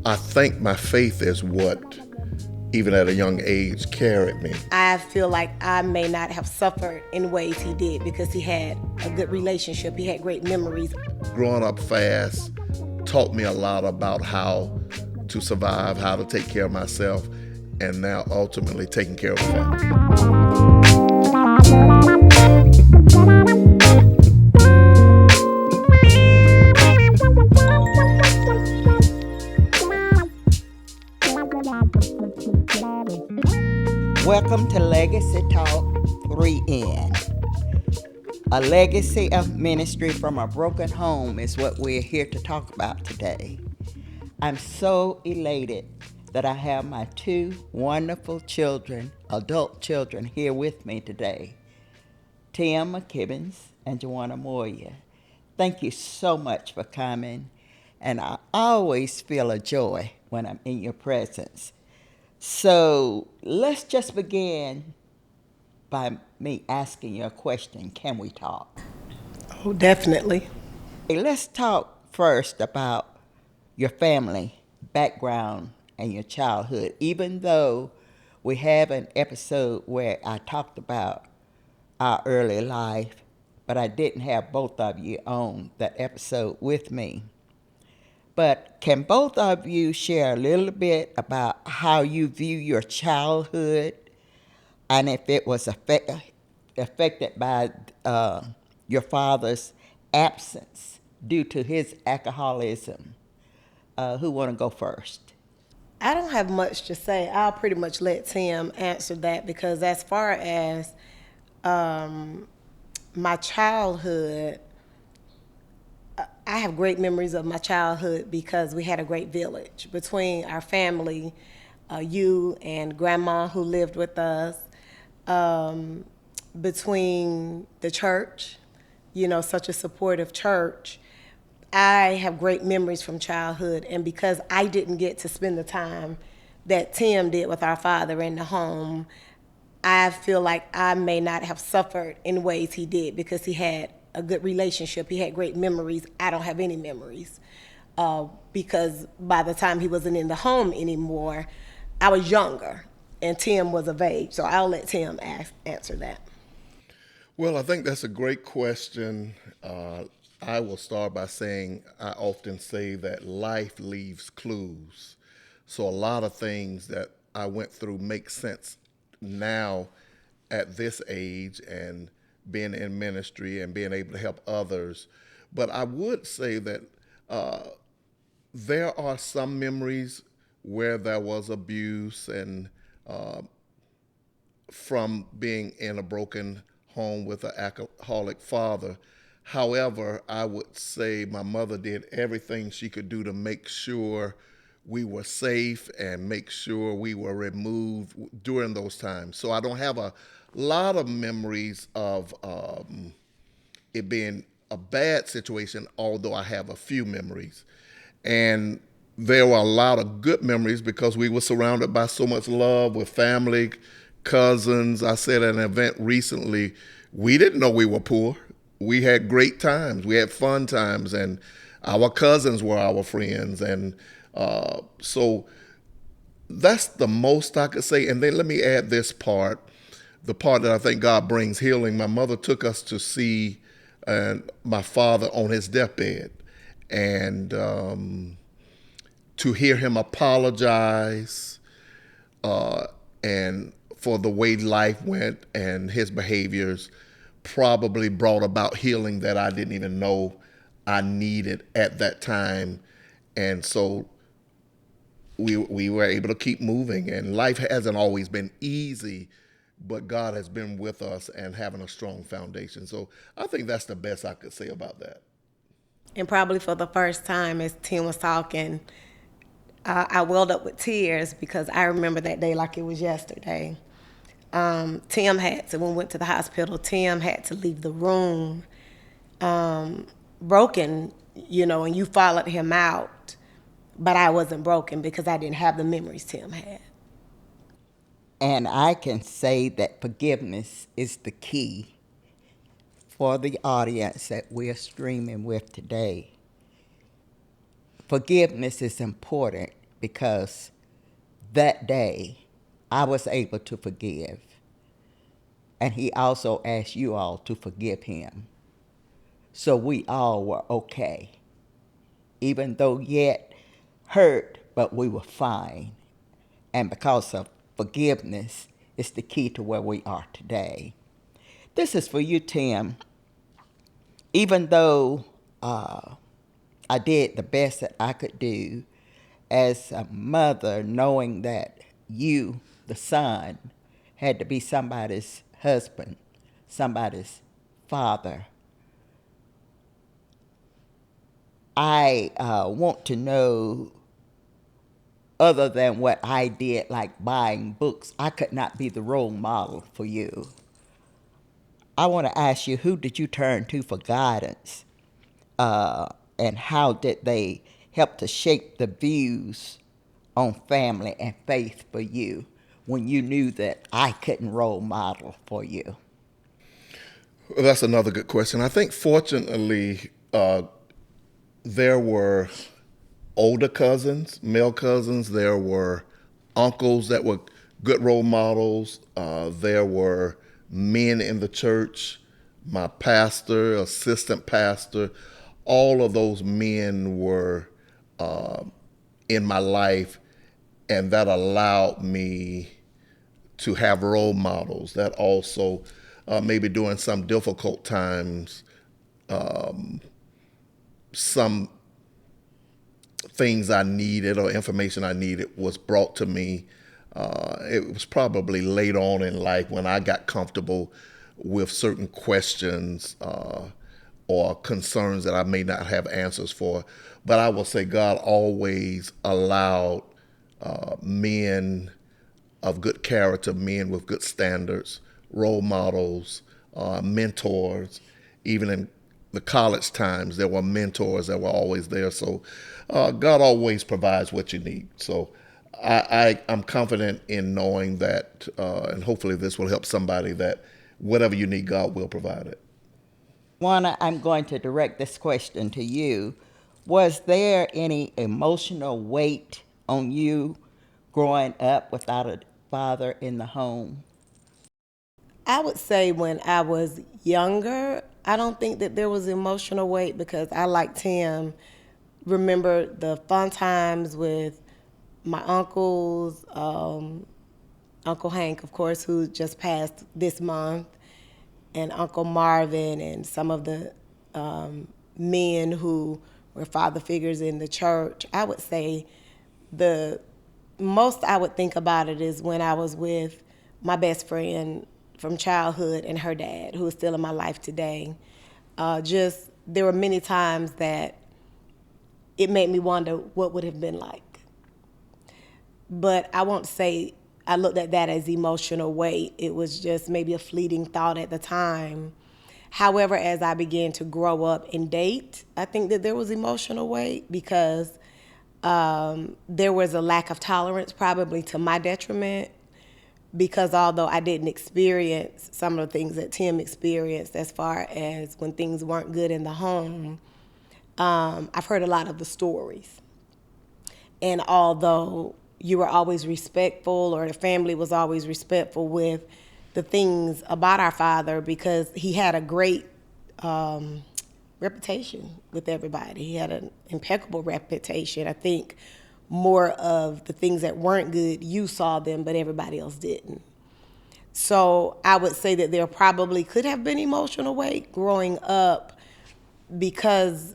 I think my faith is what, even at a young age, carried me. I feel like I may not have suffered in ways he did because he had a good relationship. He had great memories. Growing up fast taught me a lot about how to survive, how to take care of myself, and now ultimately taking care of the family. Welcome to Legacy Talk 3N. A legacy of ministry from a broken home is what we're here to talk about today. I'm so elated that I have my two wonderful children, adult children, here with me today, Tim McKibbins and Jawana Moya. Thank you so much for coming, and I always feel a joy when I'm in your presence. So let's just begin by me asking you a question. Can we talk? Oh, definitely. Hey, let's talk first about your family background and your childhood. Even though we have an episode where I talked about our early life, but I didn't have both of you on that episode with me. But can both of you share a little bit about how you view your childhood and if it was affected by your father's absence due to his alcoholism? Who want to go first? I don't have much to say. I'll pretty much let Tim answer that because as far as my childhood, I have great memories of my childhood because we had a great village between our family, you and grandma who lived with us, um, between the church, such a supportive church. I have great memories from childhood, and because I didn't get to spend the time that Tim did with our father in the home, I feel like I may not have suffered in ways he did because he had a good relationship. He had great memories. I don't have any memories because by the time he wasn't in the home anymore, I was younger and Tim was of age. So I'll let Tim answer that. Well, I think that's a great question. I will start by saying I often say that life leaves clues. So a lot of things that I went through make sense now at this age and being in ministry and being able to help others. But I would say that there are some memories where there was abuse and from being in a broken home with an alcoholic father. However, I would say my mother did everything she could do to make sure we were safe and make sure we were removed during those times. So I don't have a lot of memories of it being a bad situation, although I have a few memories. And there were a lot of good memories because we were surrounded by so much love with family, cousins. I said at an event recently, we didn't know we were poor. We had great times. We had fun times, and our cousins were our friends. And so that's the most I could say. And then let me add this part, the part that I think God brings healing. My mother took us to see my father on his deathbed, and to hear him apologize and for the way life went and his behaviors probably brought about healing that I didn't even know I needed at that time. And so we were able to keep moving, and life hasn't always been easy, but God has been with us and having a strong foundation. So I think that's the best I could say about that. And probably for the first time, as Tim was talking, I welled up with tears because I remember that day like it was yesterday. Tim had to, when we went to the hospital, Tim had to leave the room broken, and you followed him out. But I wasn't broken because I didn't have the memories Tim had. And I can say that forgiveness is the key for the audience that we're streaming with today. Forgiveness is important because that day I was able to forgive. And he also asked you all to forgive him. So we all were okay. Even though yet hurt, but we were fine. And because of forgiveness, it's the key to where we are today. This is for you, Tim. Even though I did the best that I could do as a mother, knowing that you, the son, had to be somebody's husband, somebody's father, I want to know, other than what I did, like buying books, I could not be the role model for you. I want to ask you, who did you turn to for guidance? And how did they help to shape the views on family and faith for you when you knew that I couldn't role model for you? Well, that's another good question. I think fortunately, there were older cousins, male cousins. There were uncles that were good role models. There were men in the church, my pastor, assistant pastor. All of those men were in my life, and that allowed me to have role models that also maybe during some difficult times, some things I needed or information I needed was brought to me. It was probably late on in life when I got comfortable with certain questions or concerns that I may not have answers for. But I will say God always allowed men of good character, men with good standards, role models, mentors. Even in the college times, there were mentors that were always there. So God always provides what you need. So I'm confident in knowing that, and hopefully this will help somebody, that whatever you need, God will provide it. Juana, I'm going to direct this question to you. Was there any emotional weight on you growing up without a father in the home? I would say when I was younger, I don't think that there was emotional weight because I, like Tim, remember the fun times with my uncles, Uncle Hank, of course, who just passed this month, and Uncle Marvin, and some of the men who were father figures in the church. I would say the most I would think about it is when I was with my best friend from childhood and her dad, who is still in my life today. Just there were many times that it made me wonder what would have been like. But I won't say I looked at that as emotional weight. It was just maybe a fleeting thought at the time. However, as I began to grow up and date, I think that there was emotional weight because there was a lack of tolerance, probably to my detriment. Because although I didn't experience some of the things that Tim experienced as far as when things weren't good in the home, I've heard a lot of the stories. And although you were always respectful, or the family was always respectful with the things about our father, because he had a great reputation with everybody. He had an impeccable reputation. I think more of the things that weren't good, you saw them, but everybody else didn't. So I would say that there probably could have been emotional weight growing up because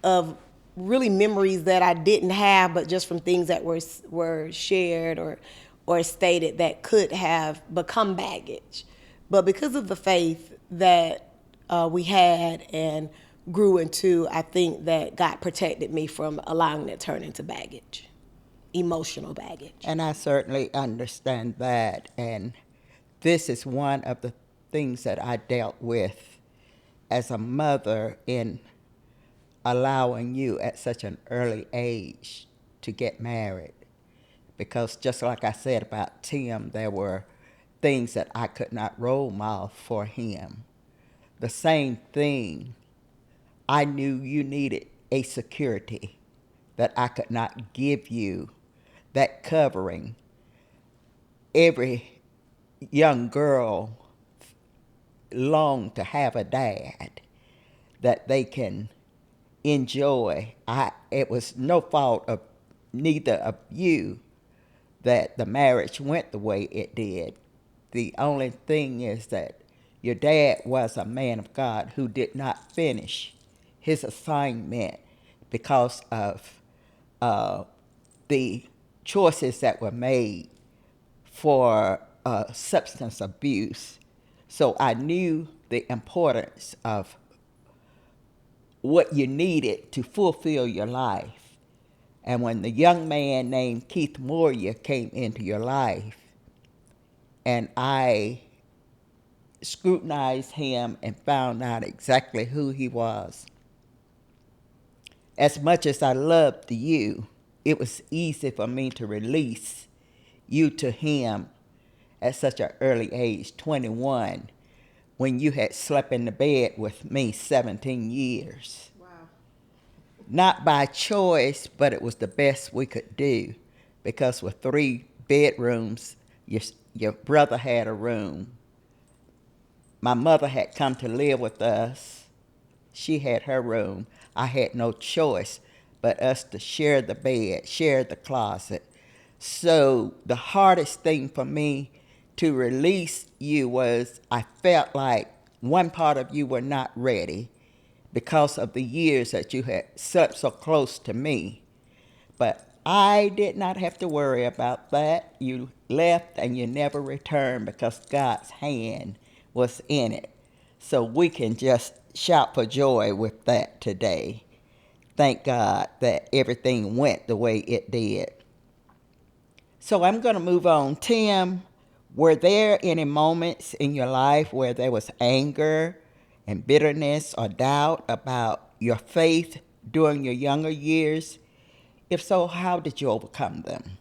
of really memories that I didn't have, but just from things that were shared or stated that could have become baggage. But because of the faith that we had and grew into, I think that God protected me from allowing it to turn into baggage, emotional baggage. And I certainly understand that. And this is one of the things that I dealt with as a mother in allowing you at such an early age to get married. Because just like I said about Tim, there were things that I could not role model for him. The same thing, I knew you needed a security that I could not give you that covering. Every young girl long to have a dad that they can enjoy. It was no fault of neither of you that the marriage went the way it did. The only thing is that your dad was a man of God who did not finish his assignment because of the choices that were made for substance abuse. So I knew the importance of what you needed to fulfill your life. And when the young man named Keith Moria came into your life, and I scrutinized him and found out exactly who he was, as much as I loved you, it was easy for me to release you to him at such an early age, 21, when you had slept in the bed with me 17 years. Wow. Not by choice, but it was the best we could do, because with 3 bedrooms, your brother had a room. My mother had come to live with us. She had her room. I had no choice but us to share the bed, share the closet. So the hardest thing for me to release you was I felt like one part of you were not ready because of the years that you had slept so close to me. But I did not have to worry about that. You left and you never returned because God's hand was in it. So we can just shout for joy with that today. Thank God that everything went the way it did. So I'm going to move on. Tim, were there any moments in your life where there was anger and bitterness or doubt about your faith during your younger years? If so, how did you overcome them?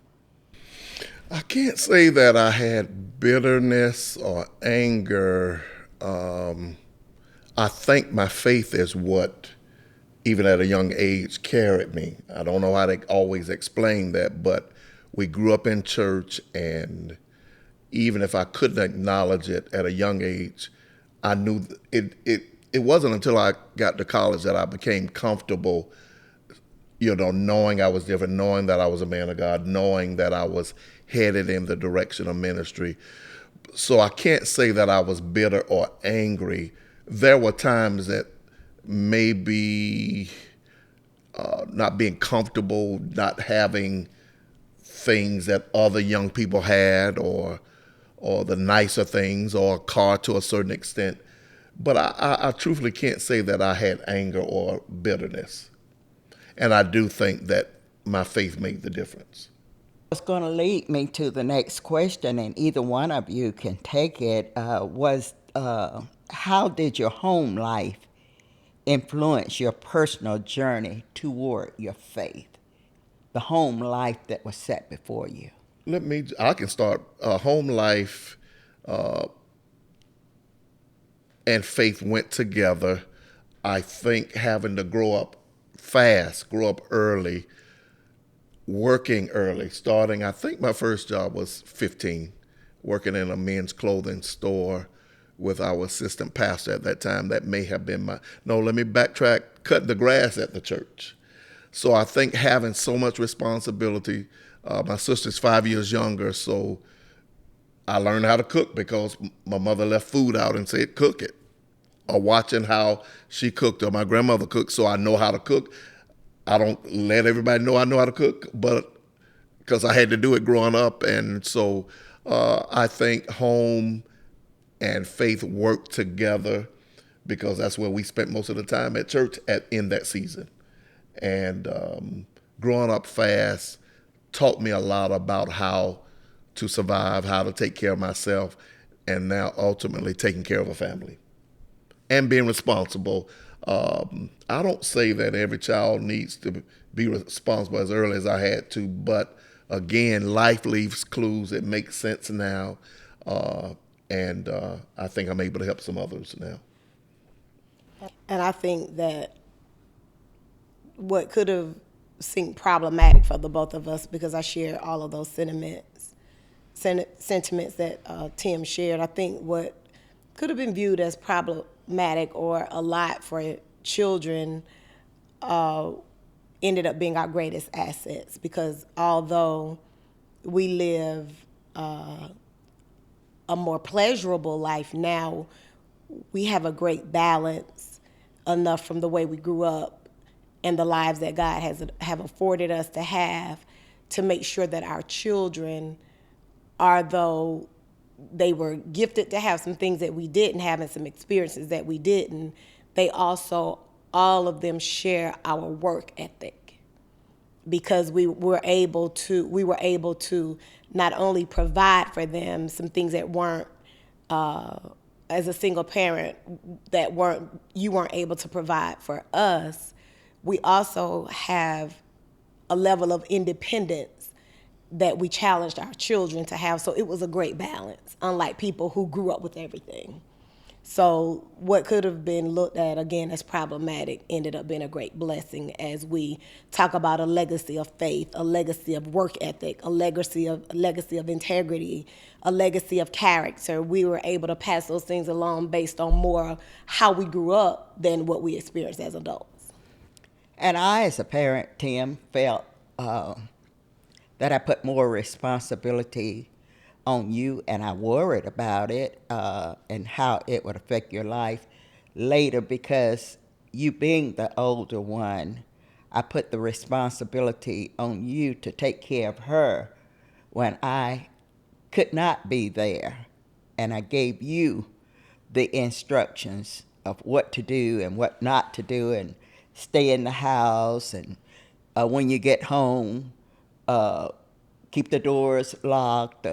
I can't say that I had bitterness or anger. I think my faith is what, even at a young age, carried me. I don't know how to always explain that, but we grew up in church, and even if I couldn't acknowledge it at a young age, I knew it wasn't until I got to college that I became comfortable, knowing I was different, knowing that I was a man of God, knowing that I was headed in the direction of ministry. So I can't say that I was bitter or angry. There were times that maybe not being comfortable, not having things that other young people had, or the nicer things, or a car to a certain extent. But I truthfully can't say that I had anger or bitterness. And I do think that my faith made the difference. It's going to lead me to the next question, and either one of you can take it. How did your home life influence your personal journey toward your faith? The home life that was set before you. I can start. Home life and faith went together. I think having to grow up fast, grow up early, working early, starting, I think my first job was 15, working in a men's clothing store with our assistant pastor at that time. That may have been no, let me backtrack, cutting the grass at the church. So I think having so much responsibility, my sister's 5 years younger, so I learned how to cook because my mother left food out and said, cook it. Or watching how she cooked, or my grandmother cooked, so I know how to cook. I don't let everybody know I know how to cook, but because I had to do it growing up. And so I think home and faith worked together because that's where we spent most of the time at church in that season. And growing up fast taught me a lot about how to survive, how to take care of myself, and now ultimately taking care of a family and being responsible. I don't say that every child needs to be responsible as early as I had to, but again, life leaves clues. It makes sense now, and I think I'm able to help some others now. And I think that what could have seem problematic for the both of us because I share all of those sentiments that Tim shared. I think what could have been viewed as problematic or a lot for children ended up being our greatest assets, because although we live a more pleasurable life now, we have a great balance enough from the way we grew up and the lives that God has have afforded us to make sure that our children, although they were gifted to have some things that we didn't have and some experiences that we didn't, they also, all of them share our work ethic, because we were able to not only provide for them some things that weren't, as a single parent, that you weren't able to provide for us. We also have a level of independence that we challenged our children to have. So it was a great balance, unlike people who grew up with everything. So what could have been looked at, again, as problematic ended up being a great blessing as we talk about a legacy of faith, a legacy of work ethic, a legacy of integrity, a legacy of character. We were able to pass those things along based on more how we grew up than what we experienced as adults. And I, as a parent, Tim, felt that I put more responsibility on you, and I worried about it and how it would affect your life later, because you being the older one, I put the responsibility on you to take care of her when I could not be there. And I gave you the instructions of what to do and what not to do, and stay in the house, and when you get home, keep the doors locked,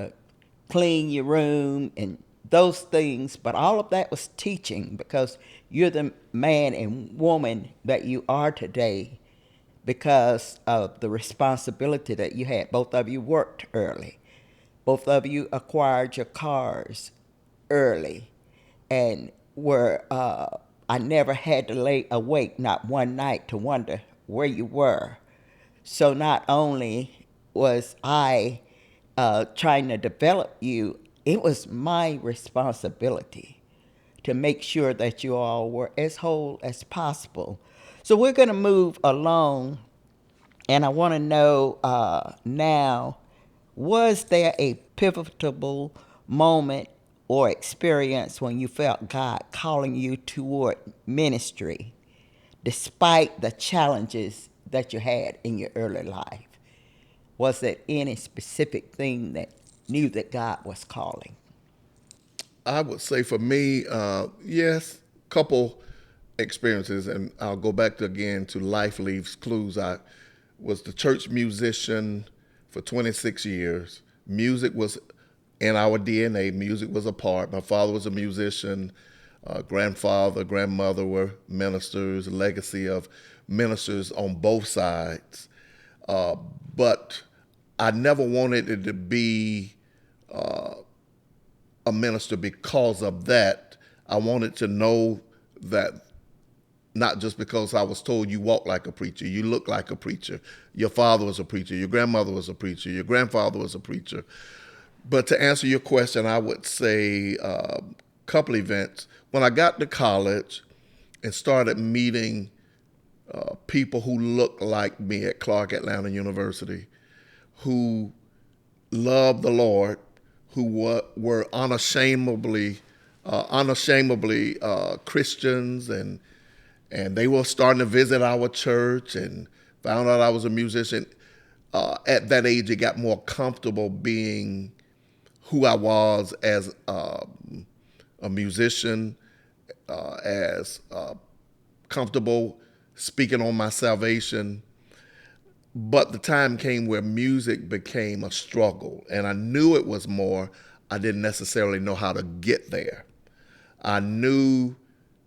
clean your room, and those things. But all of that was teaching, because you're the man and woman that you are today because of the responsibility that you had. Both of you worked early. Both of you acquired your cars early, and I never had to lay awake not one night to wonder where you were. So not only was I trying to develop you, it was my responsibility to make sure that you all were as whole as possible. So we're going to move along, and I want to know now, was there a pivotal moment or experience when you felt God calling you toward ministry, despite the challenges that you had in your early life? Was there any specific thing that knew that God was calling? I would say for me, yes, couple experiences, and I'll go back to again to Life Leaves Clues. I was the church musician for 26 years. Music was in our DNA. Music was a part. My father was a musician. Grandfather, grandmother were ministers. A legacy of ministers on both sides. But I never wanted it to be a minister because of that. I wanted to know that, not just because I was told you walk like a preacher, you look like a preacher, your father was a preacher, your grandmother was a preacher, your grandfather was a preacher. But to answer your question, I would say a couple events. When I got to college and started meeting people who looked like me at Clark Atlanta University, who loved the Lord, who were unashamedly Christians, and they were starting to visit our church and found out I was a musician. At that age, it got more comfortable being who I was as a musician, as comfortable speaking on my salvation. But the time came where music became a struggle, and I knew it was more. I didn't necessarily know how to get there. I knew,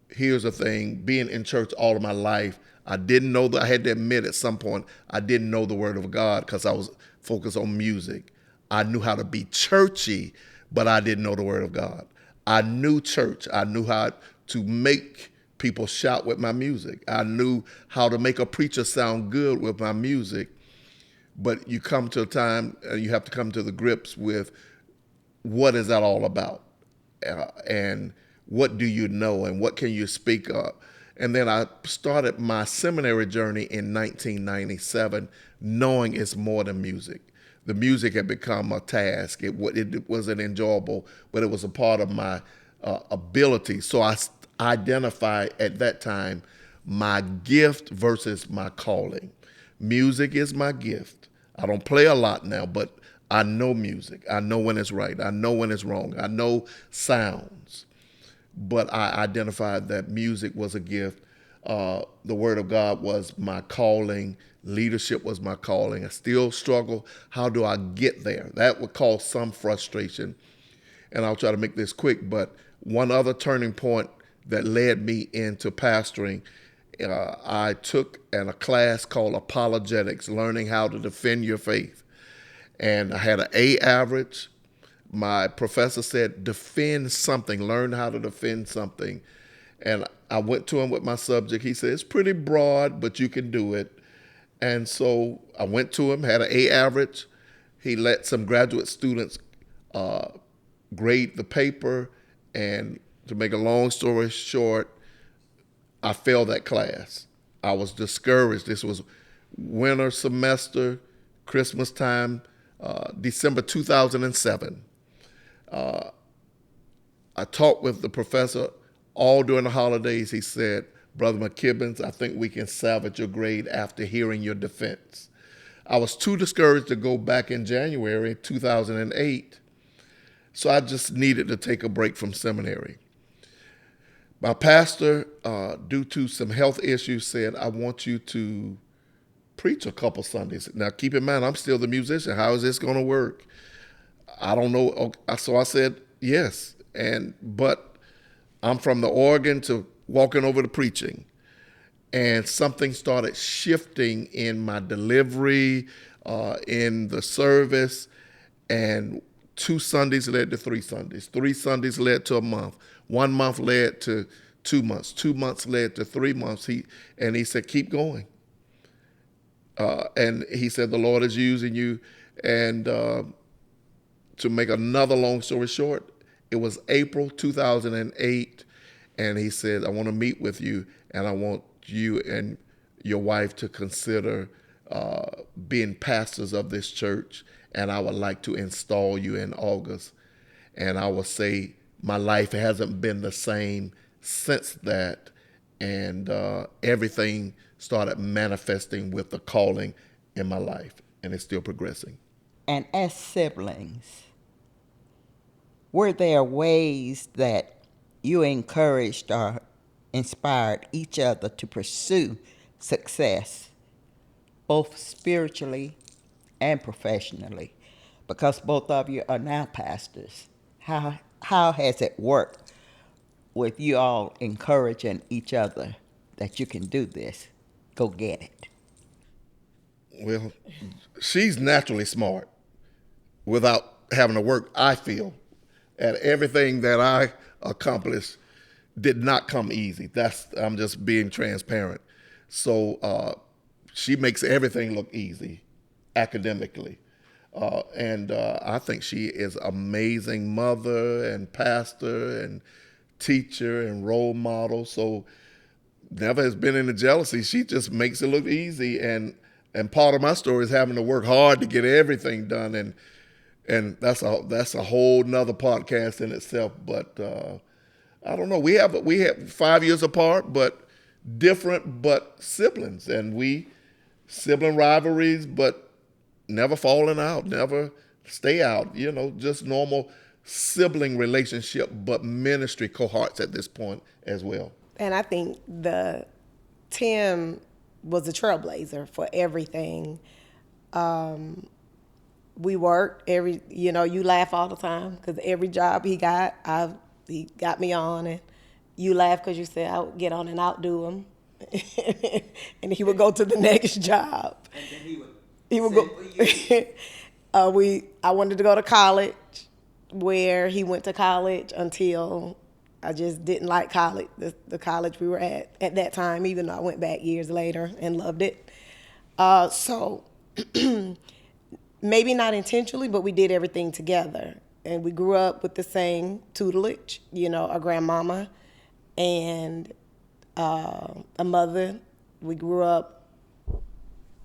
here's the thing, being in church all of my life, I didn't know that. I had to admit at some point, I didn't know the word of God because I was focused on music. I knew how to be churchy, but I didn't know the word of God. I knew church. I knew how to make people shout with my music. I knew how to make a preacher sound good with my music. But you come to a time, you have to come to the grips with what is that all about? And what do you know and what can you speak of? And then I started my seminary journey in 1997, knowing it's more than music. The music had become a task. It wasn't enjoyable, but it was a part of my ability. So I identified at that time my gift versus my calling. Music is my gift. I don't play a lot now, but I know music. I know when it's right. I know when it's wrong. I know sounds. But I identified that music was a gift. The Word of God was my calling. Leadership was my calling. I still struggle. How do I get there? That would cause some frustration. And I'll try to make this quick, but one other turning point that led me into pastoring, I took a class called Apologetics, learning how to defend your faith. And I had an A average. My professor said, defend something, learn how to defend something. And I went to him with my subject. He said, it's pretty broad, but you can do it. And so I went to him, had an A average. He let some graduate students grade the paper. And to make a long story short, I failed that class. I was discouraged. This was winter semester, Christmas time, December 2007. I talked with the professor all during the holidays. He said, Brother McKibbins, I think we can salvage your grade after hearing your defense. I was too discouraged to go back in January 2008, so I just needed to take a break from seminary. My pastor, due to some health issues, said, I want you to preach a couple Sundays. Now, keep in mind, I'm still the musician. How is this going to work? I don't know. So I said, yes. But I'm from the organ to walking over to preaching. And something started shifting in my delivery, in the service. And 2 Sundays led to 3 Sundays. 3 Sundays led to a month. 1 month led to 2 months. 2 months led to 3 months. He said, keep going. And he said, the Lord is using you. And to make another long story short, it was April 2008. And he said, I want to meet with you, and I want you and your wife to consider being pastors of this church, and I would like to install you in August. And I will say my life hasn't been the same since that, and everything started manifesting with the calling in my life, and it's still progressing. And as siblings, were there ways that you encouraged or inspired each other to pursue success, both spiritually and professionally? Because both of you are now pastors. How has it worked with you all encouraging each other that you can do this? Go get it. Well, she's naturally smart without having to work, I feel. And everything that I accomplished did not come easy. I'm just being transparent. So she makes everything look easy academically. And I think she is amazing mother and pastor and teacher and role model. So never has been any jealousy. She just makes it look easy. And part of my story is having to work hard to get everything done. And that's a whole nother podcast in itself. But I don't know. We have 5 years apart, but different, but siblings, and we sibling rivalries, but never falling out, never stay out. Just normal sibling relationship, but ministry cohorts at this point as well. And I think Tim was a trailblazer for everything. We worked you laugh all the time because every job he got, he got me on, and you laugh because you said I would get on and outdo him, and he would go to the next job. And then he would go. I wanted to go to college, where he went to college until I just didn't like college, the college we were at that time, even though I went back years later and loved it. So maybe not intentionally, but we did everything together. And we grew up with the same tutelage, you know, a grandmama and a mother. We grew up,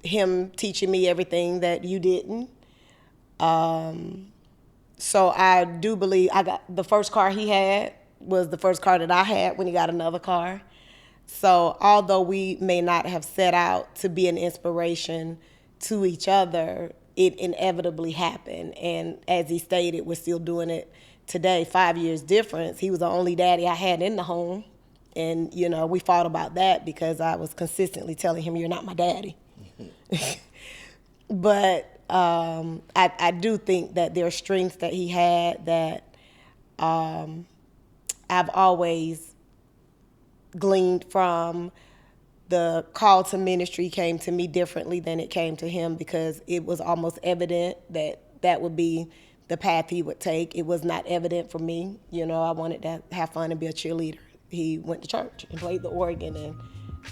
him teaching me everything that you didn't. So I do believe the first car he had was the first car that I had when he got another car. So although we may not have set out to be an inspiration to each other, it inevitably happened. And as he stated, we're still doing it today, 5 years difference. He was the only daddy I had in the home. And, you know, we fought about that because I was consistently telling him, you're not my daddy. But I do think that there are strengths that he had that I've always gleaned from. The call to ministry came to me differently than it came to him because it was almost evident that that would be the path he would take. It was not evident for me. You know, I wanted to have fun and be a cheerleader. He went to church and played the organ and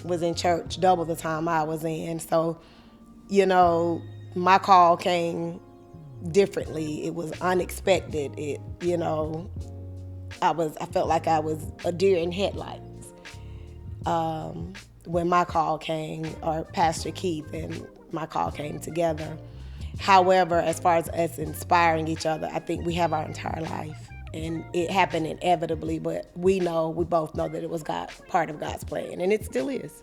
was in church double the time I was in. So, you know, my call came differently. It was unexpected. It, you know, I felt like I was a deer in headlights when my call came, or Pastor Keith and my call came together. However, as far as us inspiring each other, I think we have our entire life. And it happened inevitably, but we both know that it was part of God's plan, and it still is.